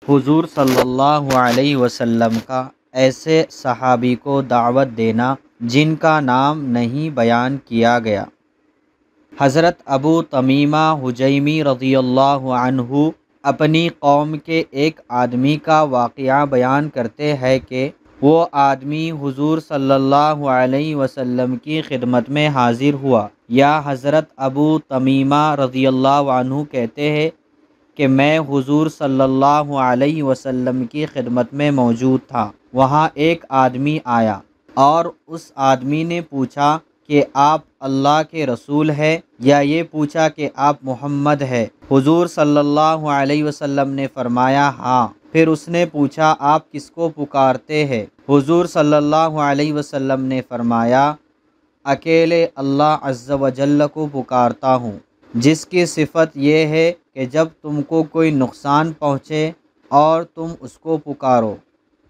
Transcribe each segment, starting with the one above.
حضور صلی اللہ علیہ وسلم کا ایسے صحابی کو دعوت دینا جن کا نام نہیں بیان کیا گیا۔ حضرت ابو تمیمہ حجیمی رضی اللہ عنہ اپنی قوم کے ایک آدمی کا واقعہ بیان کرتے ہیں کہ وہ آدمی حضور صلی اللہ علیہ وسلم کی خدمت میں حاضر ہوا، یا حضرت ابو تمیمہ رضی اللہ عنہ کہتے ہیں کہ میں حضور صلی اللہ علیہ وسلم کی خدمت میں موجود تھا۔ وہاں ایک آدمی آیا اور اس آدمی نے پوچھا کہ آپ اللہ کے رسول ہے، یا یہ پوچھا کہ آپ محمد ہے؟ حضور صلی اللہ علیہ وسلم نے فرمایا ہاں۔ پھر اس نے پوچھا آپ کس کو پکارتے ہیں؟ حضور صلی اللہ علیہ وسلم نے فرمایا اکیلے اللہ عز و جل کو پکارتا ہوں، جس کی صفت یہ ہے کہ جب تم کو کوئی نقصان پہنچے اور تم اس کو پکارو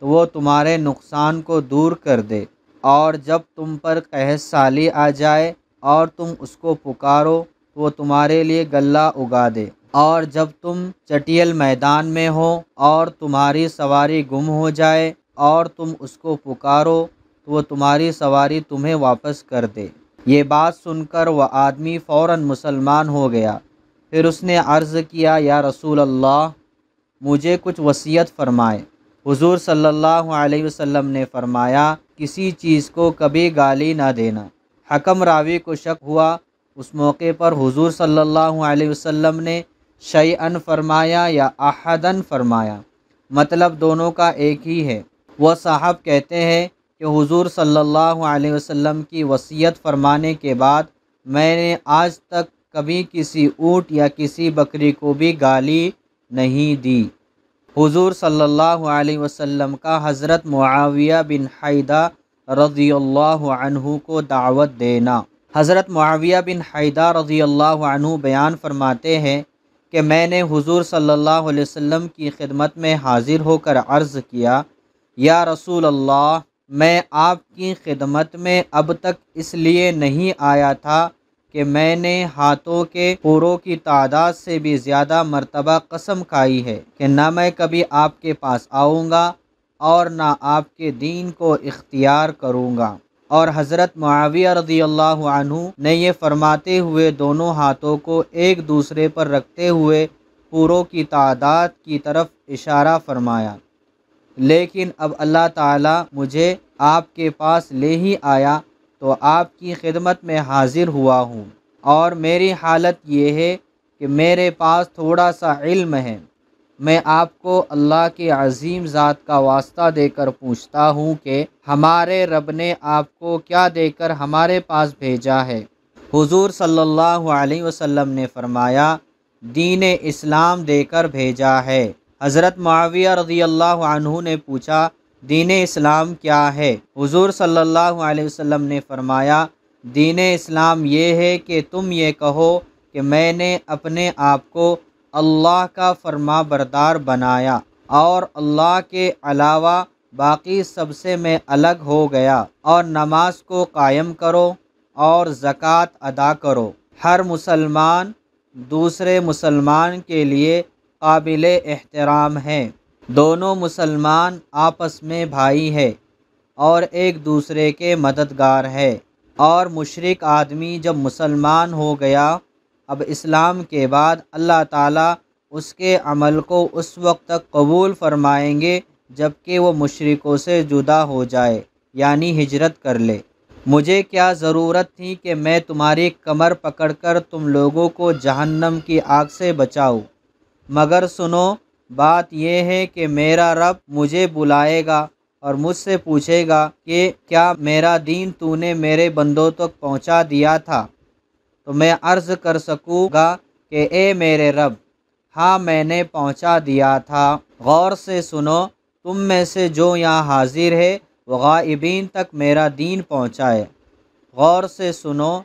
تو وہ تمہارے نقصان کو دور کر دے، اور جب تم پر قحط سالی آ جائے اور تم اس کو پکارو تو وہ تمہارے لیے غلہ اگا دے، اور جب تم چٹیل میدان میں ہو اور تمہاری سواری گم ہو جائے اور تم اس کو پکارو تو وہ تمہاری سواری تمہیں واپس کر دے۔ یہ بات سن کر وہ آدمی فوراً مسلمان ہو گیا۔ پھر اس نے عرض کیا یا رسول اللہ، مجھے کچھ وصیت فرمائے۔ حضور صلی اللہ علیہ وسلم نے فرمایا کسی چیز کو کبھی گالی نہ دینا۔ حکم راوی کو شک ہوا۔ اس موقع پر حضور صلی اللہ علیہ وسلم نے شیئن فرمایا یا احدن فرمایا، مطلب دونوں کا ایک ہی ہے۔ وہ صاحب کہتے ہیں کہ حضور صلی اللہ علیہ وسلم کی وصیت فرمانے کے بعد میں نے آج تک کبھی کسی اونٹ یا کسی بکری کو بھی گالی نہیں دی۔ حضور صلی اللہ علیہ وسلم کا حضرت معاویہ بن حیدہ رضی اللہ عنہ کو دعوت دینا۔ حضرت معاویہ بن حیدہ رضی اللہ عنہ بیان فرماتے ہیں کہ میں نے حضور صلی اللہ علیہ وسلم کی خدمت میں حاضر ہو کر عرض کیا یا رسول اللہ، میں آپ کی خدمت میں اب تک اس لیے نہیں آیا تھا کہ میں نے ہاتھوں کے پوروں کی تعداد سے بھی زیادہ مرتبہ قسم کھائی ہے کہ نہ میں کبھی آپ کے پاس آؤں گا اور نہ آپ کے دین کو اختیار کروں گا۔ اور حضرت معاویہ رضی اللہ عنہ نے یہ فرماتے ہوئے دونوں ہاتھوں کو ایک دوسرے پر رکھتے ہوئے پوروں کی تعداد کی طرف اشارہ فرمایا، لیکن اب اللہ تعالیٰ مجھے آپ کے پاس لے ہی آیا تو آپ کی خدمت میں حاضر ہوا ہوں، اور میری حالت یہ ہے کہ میرے پاس تھوڑا سا علم ہے۔ میں آپ کو اللہ کی عظیم ذات کا واسطہ دے کر پوچھتا ہوں کہ ہمارے رب نے آپ کو کیا دے کر ہمارے پاس بھیجا ہے؟ حضور صلی اللہ علیہ وسلم نے فرمایا دین اسلام دے کر بھیجا ہے۔ حضرت معاویہ رضی اللہ عنہ نے پوچھا دین اسلام کیا ہے؟ حضور صلی اللہ علیہ وسلم نے فرمایا دین اسلام یہ ہے کہ تم یہ کہو کہ میں نے اپنے آپ کو اللہ کا فرما بردار بنایا اور اللہ کے علاوہ باقی سب سے میں الگ ہو گیا، اور نماز کو قائم کرو اور زکوٰۃ ادا کرو۔ ہر مسلمان دوسرے مسلمان کے لیے قابل احترام ہے، دونوں مسلمان آپس میں بھائی ہے اور ایک دوسرے کے مددگار ہے، اور مشرک آدمی جب مسلمان ہو گیا اب اسلام کے بعد اللہ تعالیٰ اس کے عمل کو اس وقت تک قبول فرمائیں گے جب کہ وہ مشرکوں سے جدا ہو جائے، یعنی ہجرت کر لے۔ مجھے کیا ضرورت تھی کہ میں تمہاری کمر پکڑ کر تم لوگوں کو جہنم کی آگ سے بچاؤں؟ مگر سنو، بات یہ ہے کہ میرا رب مجھے بلائے گا اور مجھ سے پوچھے گا کہ کیا میرا دین تو نے میرے بندوں تک پہنچا دیا تھا؟ تو میں عرض کر سکوں گا کہ اے میرے رب، ہاں میں نے پہنچا دیا تھا۔ غور سے سنو، تم میں سے جو یہاں حاضر ہے وہ غائبین تک میرا دین پہنچائے۔ غور سے سنو،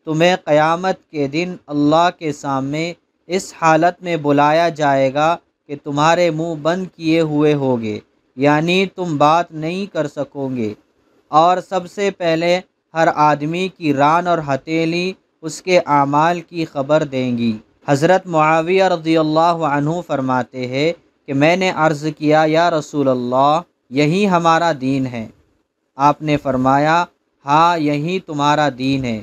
تمہیں قیامت کے دن اللہ کے سامنے اس حالت میں بلایا جائے گا کہ تمہارے منہ بند کیے ہوئے ہوگے، یعنی تم بات نہیں کر سکو گے، اور سب سے پہلے ہر آدمی کی ران اور ہتھیلی اس کے اعمال کی خبر دیں گی۔ حضرت معاویہ رضی اللہ عنہ فرماتے ہیں کہ میں نے عرض کیا یا رسول اللہ یہی ہمارا دین ہے۔ آپ نے فرمایا ہاں یہی تمہارا دین ہے،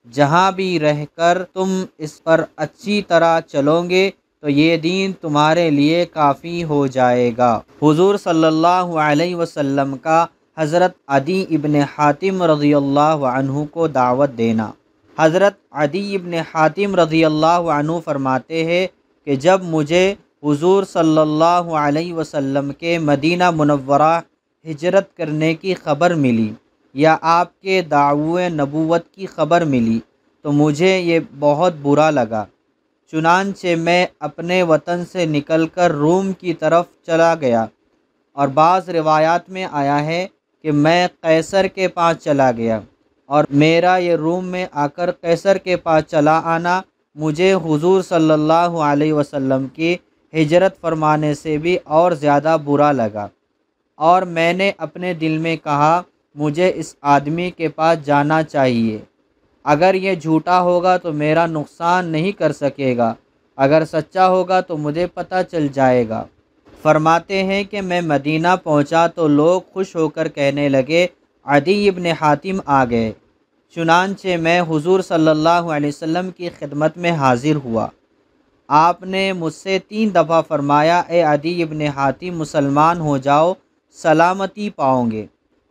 جہاں بھی رہ کر تم اس پر اچھی طرح چلو گے تو یہ دین تمہارے لیے کافی ہو جائے گا۔ حضور صلی اللہ علیہ وسلم کا حضرت عدی ابن حاتم رضی اللہ عنہ کو دعوت دینا۔ حضرت عدی ابن حاتم رضی اللہ عنہ فرماتے ہیں کہ جب مجھے حضور صلی اللہ علیہ وسلم کے مدینہ منورہ ہجرت کرنے کی خبر ملی یا آپ کے دعوی نبوت کی خبر ملی تو مجھے یہ بہت برا لگا، چنانچہ میں اپنے وطن سے نکل کر روم کی طرف چلا گیا، اور بعض روایات میں آیا ہے کہ میں قیصر کے پاس چلا گیا، اور میرا یہ روم میں آ کر قیصر کے پاس چلا آنا مجھے حضور صلی اللہ علیہ وسلم کی ہجرت فرمانے سے بھی اور زیادہ برا لگا، اور میں نے اپنے دل میں کہا مجھے اس آدمی کے پاس جانا چاہیے، اگر یہ جھوٹا ہوگا تو میرا نقصان نہیں کر سکے گا، اگر سچا ہوگا تو مجھے پتہ چل جائے گا۔ فرماتے ہیں کہ میں مدینہ پہنچا تو لوگ خوش ہو کر کہنے لگے عدی ابن حاتم آ گئے، چنانچہ میں حضور صلی اللہ علیہ وسلم کی خدمت میں حاضر ہوا۔ آپ نے مجھ سے 3 دفعہ فرمایا اے عدی ابن حاتم مسلمان ہو جاؤ، سلامتی پاؤ گے۔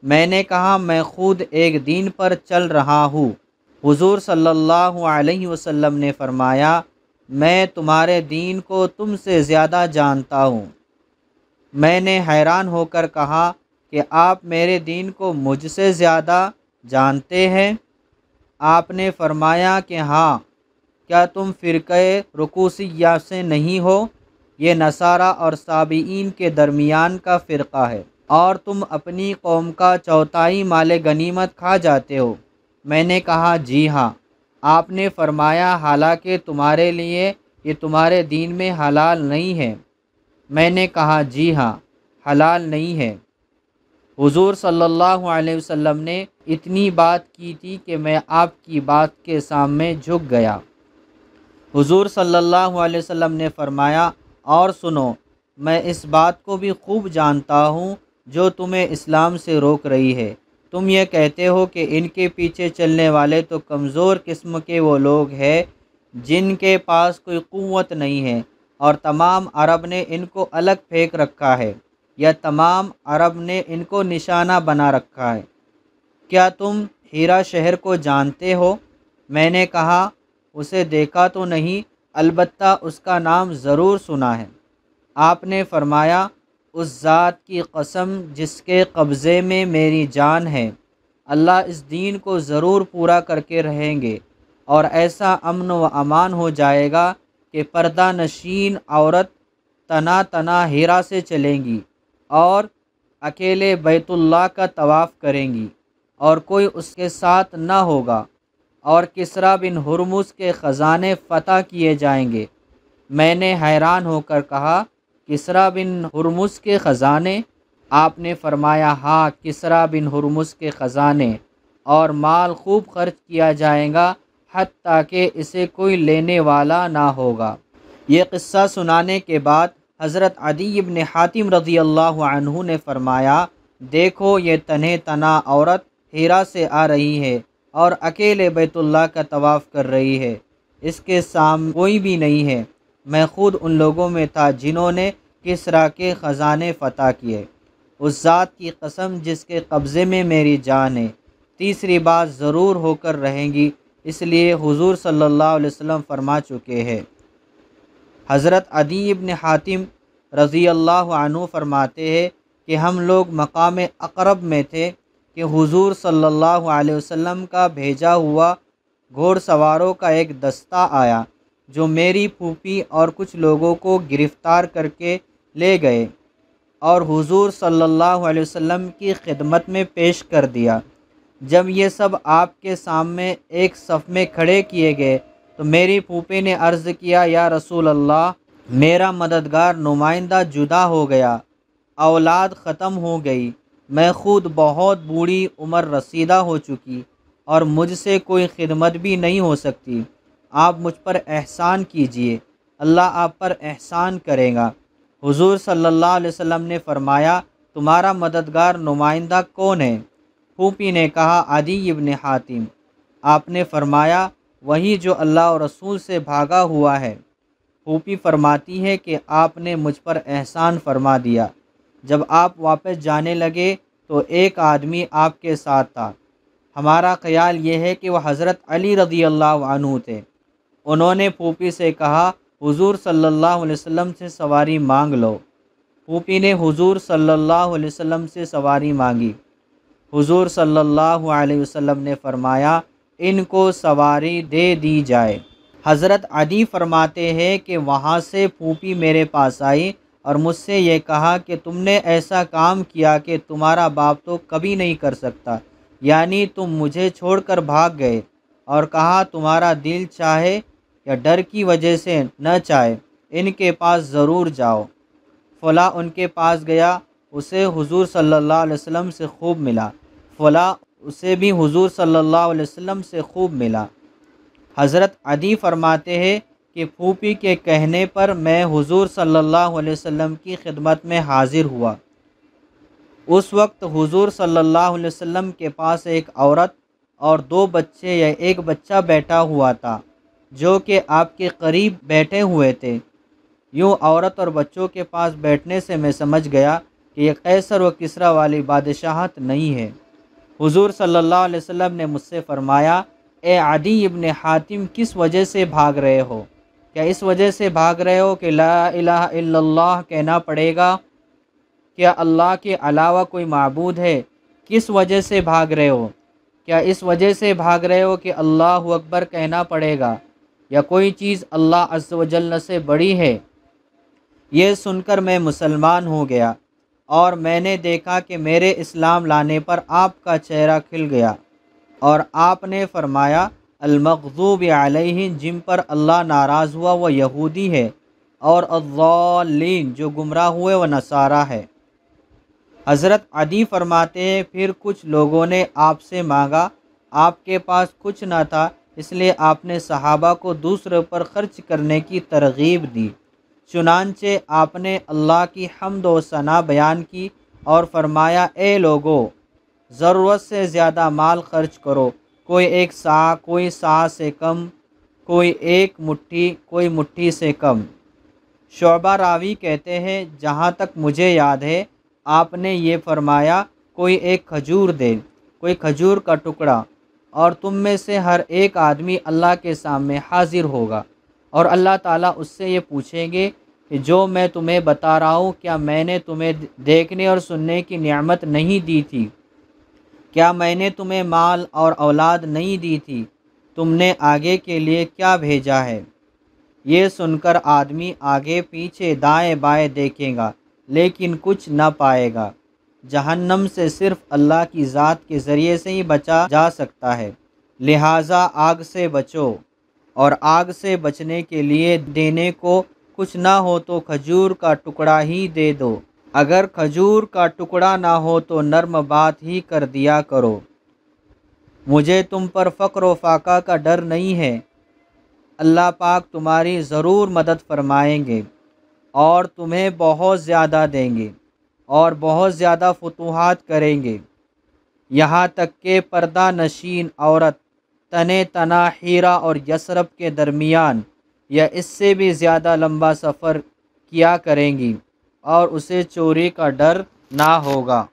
میں نے کہا میں خود ایک دین پر چل رہا ہوں۔ حضور صلی اللہ علیہ وسلم نے فرمایا میں تمہارے دین کو تم سے زیادہ جانتا ہوں۔ میں نے حیران ہو کر کہا کہ آپ میرے دین کو مجھ سے زیادہ جانتے ہیں؟ آپ نے فرمایا کہ ہاں، کیا تم فرقہ رکوسیہ سے نہیں ہو؟ یہ نصارہ اور صابئین کے درمیان کا فرقہ ہے، اور تم اپنی قوم کا چوتھائی مال غنیمت کھا جاتے ہو۔ میں نے کہا جی ہاں۔ آپ نے فرمایا حالانکہ تمہارے لیے یہ تمہارے دین میں حلال نہیں ہے۔ میں نے کہا جی ہاں، حلال نہیں ہے۔ حضور صلی اللہ علیہ وسلم نے اتنی بات کی تھی کہ میں آپ کی بات کے سامنے جھک گیا۔ حضور صلی اللہ علیہ وسلم نے فرمایا اور سنو، میں اس بات کو بھی خوب جانتا ہوں جو تمہیں اسلام سے روک رہی ہے۔ تم یہ کہتے ہو کہ ان کے پیچھے چلنے والے تو کمزور قسم کے وہ لوگ ہیں جن کے پاس کوئی قوت نہیں ہے، اور تمام عرب نے ان کو الگ پھینک رکھا ہے، یا تمام عرب نے ان کو نشانہ بنا رکھا ہے۔ کیا تم ہیرا شہر کو جانتے ہو؟ میں نے کہا اسے دیکھا تو نہیں، البتہ اس کا نام ضرور سنا ہے۔ آپ نے فرمایا اس ذات کی قسم جس کے قبضے میں میری جان ہے، اللہ اس دین کو ضرور پورا کر کے رہیں گے، اور ایسا امن و امان ہو جائے گا کہ پردہ نشین عورت تنا تنا ہیرا سے چلیں گی اور اکیلے بیت اللہ کا طواف کریں گی، اور کوئی اس کے ساتھ نہ ہوگا، اور کسریٰ بن ہرمز کے خزانے فتح کیے جائیں گے۔ میں نے حیران ہو کر کہا کسریٰ بن ہرمز کے خزانے؟ آپ نے فرمایا ہاں، کسریٰ بن ہرمز کے خزانے، اور مال خوب خرچ کیا جائے گا حتیٰ کہ اسے کوئی لینے والا نہ ہوگا۔ یہ قصہ سنانے کے بعد حضرت عدی ابن حاتم رضی اللہ عنہ نے فرمایا دیکھو یہ تنہ تنا عورت ہیرا سے آ رہی ہے اور اکیلے بیت اللہ کا طواف کر رہی ہے، اس کے سامنے کوئی بھی نہیں ہے۔ میں خود ان لوگوں میں تھا جنہوں نے کسریٰ کے خزانے فتح کیے۔ اس ذات کی قسم جس کے قبضے میں میری جان ہے، تیسری بات ضرور ہو کر رہیں گی، اس لیے حضور صلی اللہ علیہ وسلم فرما چکے ہیں۔ حضرت عدی ابن حاتم رضی اللہ عنہ فرماتے ہیں کہ ہم لوگ مقام اقرب میں تھے کہ حضور صلی اللہ علیہ وسلم کا بھیجا ہوا گھوڑ سواروں کا ایک دستہ آیا جو میری پھوپھی اور کچھ لوگوں کو گرفتار کر کے لے گئے اور حضور صلی اللہ علیہ وسلم کی خدمت میں پیش کر دیا۔ جب یہ سب آپ کے سامنے ایک صف میں کھڑے کیے گئے تو میری پھوپھی نے عرض کیا یا رسول اللہ، میرا مددگار نمائندہ جدا ہو گیا، اولاد ختم ہو گئی، میں خود بہت بوڑھی عمر رسیدہ ہو چکی اور مجھ سے کوئی خدمت بھی نہیں ہو سکتی، آپ مجھ پر احسان کیجئے، اللہ آپ پر احسان کرے گا۔ حضور صلی اللہ علیہ وسلم نے فرمایا تمہارا مددگار نمائندہ کون ہے؟ پھوپھی نے کہا عدی ابن حاتم۔ آپ نے فرمایا وہی جو اللہ اور رسول سے بھاگا ہوا ہے۔ پھوپھی فرماتی ہے کہ آپ نے مجھ پر احسان فرما دیا۔ جب آپ واپس جانے لگے تو ایک آدمی آپ کے ساتھ تھا۔ ہمارا خیال یہ ہے کہ وہ حضرت علی رضی اللہ عنہ تھے۔ انہوں نے پھوپھی سے کہا حضور صلی اللہ علیہ وسلم سے سواری مانگ لو۔ پھوپھی نے حضور صلی اللہ علیہ وسلم سے سواری مانگی۔ حضور صلی اللہ علیہ وسلم نے فرمایا ان کو سواری دے دی جائے۔ حضرت عدی فرماتے ہیں کہ وہاں سے پھوپھی میرے پاس آئی اور مجھ سے یہ کہا کہ تم نے ایسا کام کیا کہ تمہارا باپ تو کبھی نہیں کر سکتا، یعنی تم مجھے چھوڑ کر بھاگ گئے، اور کہا تمہارا دل چاہے یا ڈر کی وجہ سے نہ چاہے ان کے پاس ضرور جاؤ۔ فلاں ان کے پاس گیا، اسے حضور صلی اللہ علیہ وسلم سے خوب ملا، فلاں اسے بھی حضور صلی اللہ علیہ وسلم سے خوب ملا۔ حضرت عدی فرماتے ہیں کہ پھوپھی کے کہنے پر میں حضور صلی اللہ علیہ وسلم کی خدمت میں حاضر ہوا۔ اس وقت حضور صلی اللہ علیہ وسلم کے پاس ایک عورت اور 2 بچے یا ایک بچہ بیٹھا ہوا تھا جو کہ آپ کے قریب بیٹھے ہوئے تھے۔ یوں عورت اور بچوں کے پاس بیٹھنے سے میں سمجھ گیا کہ یہ قیصر و کسریٰ والی بادشاہت نہیں ہے۔ حضور صلی اللہ علیہ وسلم نے مجھ سے فرمایا اے عدی ابن حاتم کس وجہ سے بھاگ رہے ہو؟ کیا اس وجہ سے بھاگ رہے ہو کہ لا الہ الا اللہ کہنا پڑے گا؟ کیا اللہ کے علاوہ کوئی معبود ہے؟ کس وجہ سے بھاگ رہے ہو؟ کیا اس وجہ سے بھاگ رہے ہو کہ اللہ اکبر کہنا پڑے گا یا کوئی چیز اللہ عز و جل سے بڑی ہے؟ یہ سن کر میں مسلمان ہو گیا اور میں نے دیکھا کہ میرے اسلام لانے پر آپ کا چہرہ کھل گیا، اور آپ نے فرمایا المغضوب علیہم جن پر اللہ ناراض ہوا وہ یہودی ہے، اور الضالین جو گمراہ ہوئے وہ نصارہ ہے۔ حضرت عدی فرماتے ہیں پھر کچھ لوگوں نے آپ سے مانگا، آپ کے پاس کچھ نہ تھا، اس لیے آپ نے صحابہ کو دوسروں پر خرچ کرنے کی ترغیب دی۔ چنانچہ آپ نے اللہ کی حمد و ثنا بیان کی اور فرمایا اے لوگو ضرورت سے زیادہ مال خرچ کرو، کوئی 1 صاع، کوئی صاع سے کم، کوئی 1 مٹھی، کوئی مٹھی سے کم۔ شعبہ راوی کہتے ہیں جہاں تک مجھے یاد ہے آپ نے یہ فرمایا کوئی 1 کھجور دے، کوئی کھجور کا ٹکڑا، اور تم میں سے ہر ایک آدمی اللہ کے سامنے حاضر ہوگا، اور اللہ تعالیٰ اس سے یہ پوچھیں گے کہ جو میں تمہیں بتا رہا ہوں کیا میں نے تمہیں دیکھنے اور سننے کی نعمت نہیں دی تھی؟ کیا میں نے تمہیں مال اور اولاد نہیں دی تھی؟ تم نے آگے کے لیے کیا بھیجا ہے؟ یہ سن کر آدمی آگے پیچھے دائیں بائیں دیکھے گا لیکن کچھ نہ پائے گا۔ جہنم سے صرف اللہ کی ذات کے ذریعے سے ہی بچا جا سکتا ہے، لہٰذا آگ سے بچو، اور آگ سے بچنے کے لیے دینے کو کچھ نہ ہو تو کھجور کا ٹکڑا ہی دے دو، اگر کھجور کا ٹکڑا نہ ہو تو نرم بات ہی کر دیا کرو۔ مجھے تم پر فقر و فاقہ کا ڈر نہیں ہے، اللہ پاک تمہاری ضرور مدد فرمائیں گے اور تمہیں بہت زیادہ دیں گے اور بہت زیادہ فتوحات کریں گے، یہاں تک کہ پردہ نشین عورت تنے تنا ہیرا اور یثرب کے درمیان یا اس سے بھی زیادہ لمبا سفر کیا کریں گی اور اسے چوری کا ڈر نہ ہوگا۔